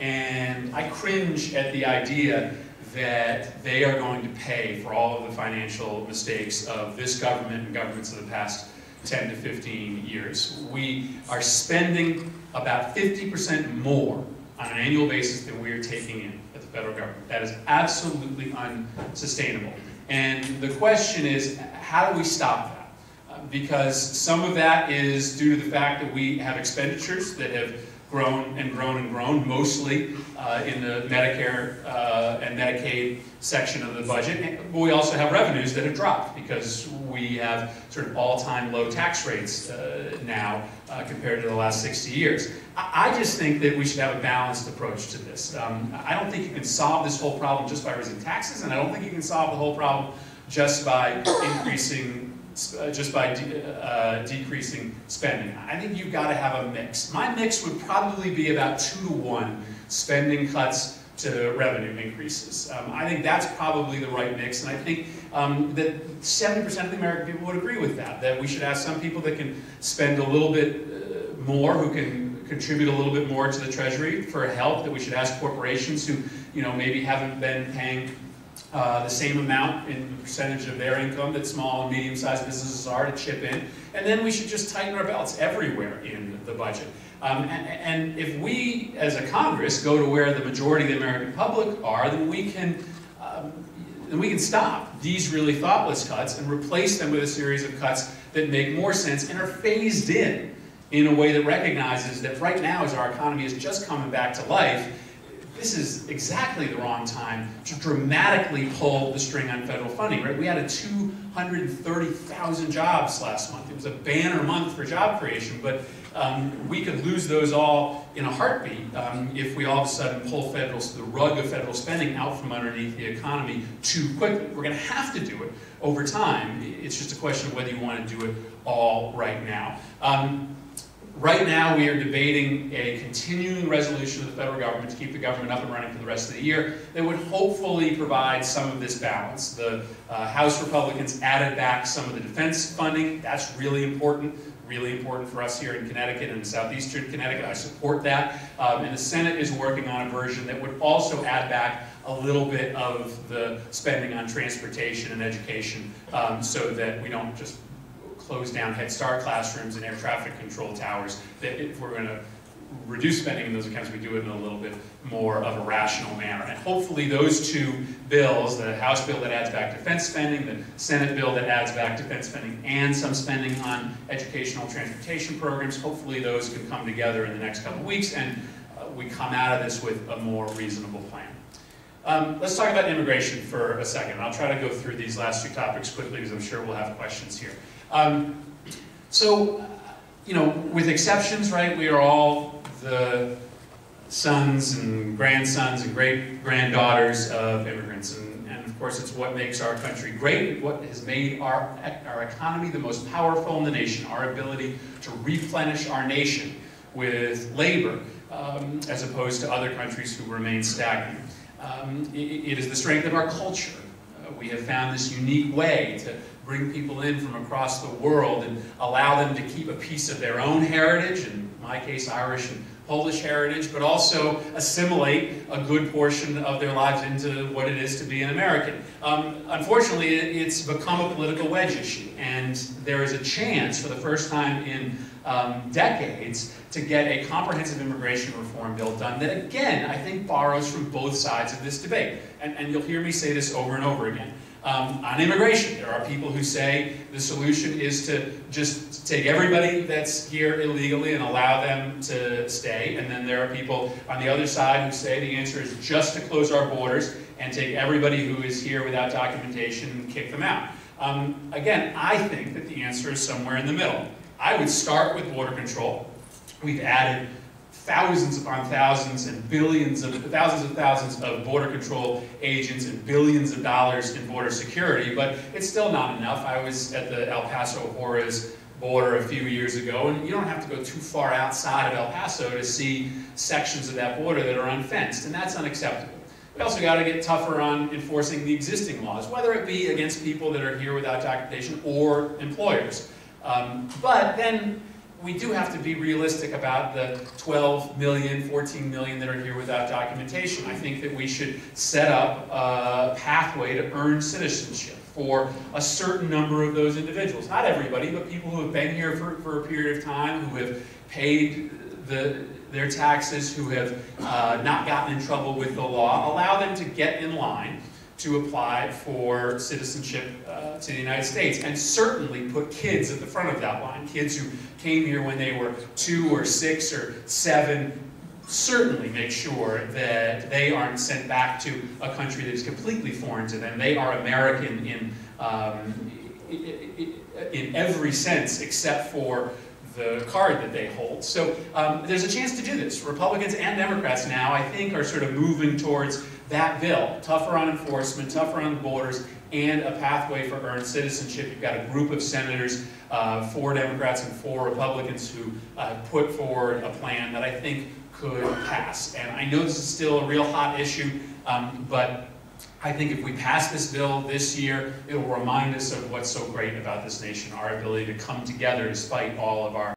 And I cringe at the idea that they are going to pay for all of the financial mistakes of this government and governments of the past 10 to 15 years. We are spending about 50% more on an annual basis than we are taking in at the federal government. That is absolutely unsustainable. And the question is, how do we stop that? Because some of that is due to the fact that we have expenditures that have grown and grown and grown, mostly in the Medicare and Medicaid section of the budget. But we also have revenues that have dropped because we have sort of all-time low tax rates now compared to the last 60 years. I just think that we should have a balanced approach to this. I don't think you can solve this whole problem just by raising taxes, and I don't think you can solve the whole problem just by decreasing spending. I think you've got to have a mix. My mix would probably be about 2-to-1 spending cuts to revenue increases. I think that's probably the right mix, and I think that 70% of the American people would agree with that, that we should have some people that can spend a little bit more, who can contribute a little bit more to the Treasury for health, that we should ask corporations who, maybe haven't been paying the same amount in the percentage of their income that small and medium-sized businesses are to chip in. And then we should just tighten our belts everywhere in the budget. And if we, as a Congress, go to where the majority of the American public are, then we can stop these really thoughtless cuts and replace them with a series of cuts that make more sense and are phased in a way that recognizes that right now, as our economy is just coming back to life, this is exactly the wrong time to dramatically pull the string on federal funding, right? We added 230,000 jobs last month. It was a banner month for job creation, but we could lose those all in a heartbeat if we all of a sudden pull the rug of federal spending out from underneath the economy too quickly. We're going to have to do it over time. It's just a question of whether you want to do it all right now. Right now, we are debating a continuing resolution of the federal government to keep the government up and running for the rest of the year that would hopefully provide some of this balance. The House Republicans added back some of the defense funding. That's really important for us here in Connecticut and southeastern Connecticut. I support that. And the Senate is working on a version that would also add back a little bit of the spending on transportation and education so that we don't just close down Head Start classrooms and air traffic control towers, that if we're going to reduce spending in those accounts, we do it in a little bit more of a rational manner. And hopefully those two bills, the House bill that adds back defense spending, the Senate bill that adds back defense spending, and some spending on educational transportation programs, hopefully those can come together in the next couple of weeks and we come out of this with a more reasonable plan. Let's talk about immigration for a second. I'll try to go through these last two topics quickly because I'm sure we'll have questions here. With exceptions, right, we are all the sons and grandsons and great-granddaughters of immigrants. And of course, it's what makes our country great, what has made our economy the most powerful in the nation, our ability to replenish our nation with labor, as opposed to other countries who remain stagnant. It is the strength of our culture. We have found this unique way to bring people in from across the world and allow them to keep a piece of their own heritage, in my case Irish and Polish heritage, but also assimilate a good portion of their lives into what it is to be an American. Unfortunately, it's become a political wedge issue, and there is a chance for the first time in decades to get a comprehensive immigration reform bill done that, again, I think borrows from both sides of this debate. And you'll hear me say this over and over again. On immigration, there are people who say the solution is to just take everybody that's here illegally and allow them to stay. And then there are people on the other side who say the answer is just to close our borders and take everybody who is here without documentation and kick them out. Again, I think that the answer is somewhere in the middle. I would start with border control. We've added thousands upon thousands and thousands of border control agents and billions of dollars in border security, but it's still not enough. I was at the El Paso Juarez border a few years ago, and you don't have to go too far outside of El Paso to see sections of that border that are unfenced, and that's unacceptable. We also got to get tougher on enforcing the existing laws, whether it be against people that are here without documentation or employers. But then we do have to be realistic about the 12 million, 14 million that are here without documentation. I think that we should set up a pathway to earn citizenship for a certain number of those individuals. Not everybody, but people who have been here for a period of time, who have paid their taxes, who have not gotten in trouble with the law. Allow them to get in line to apply for citizenship to the United States, and certainly put kids at the front of that line. Kids who came here when they were 2 or 6 or 7, certainly make sure that they aren't sent back to a country that is completely foreign to them. They are American in every sense except for the card that they hold. So there's a chance to do this. Republicans and Democrats now, I think, are sort of moving towards that bill. Tougher on enforcement, tougher on the borders, and a pathway for earned citizenship. You've got a group of senators, 4 Democrats and 4 Republicans, who put forward a plan that I think could pass. And I know this is still a real hot issue, but I think if we pass this bill this year, it will remind us of what's so great about this nation, our ability to come together despite all of our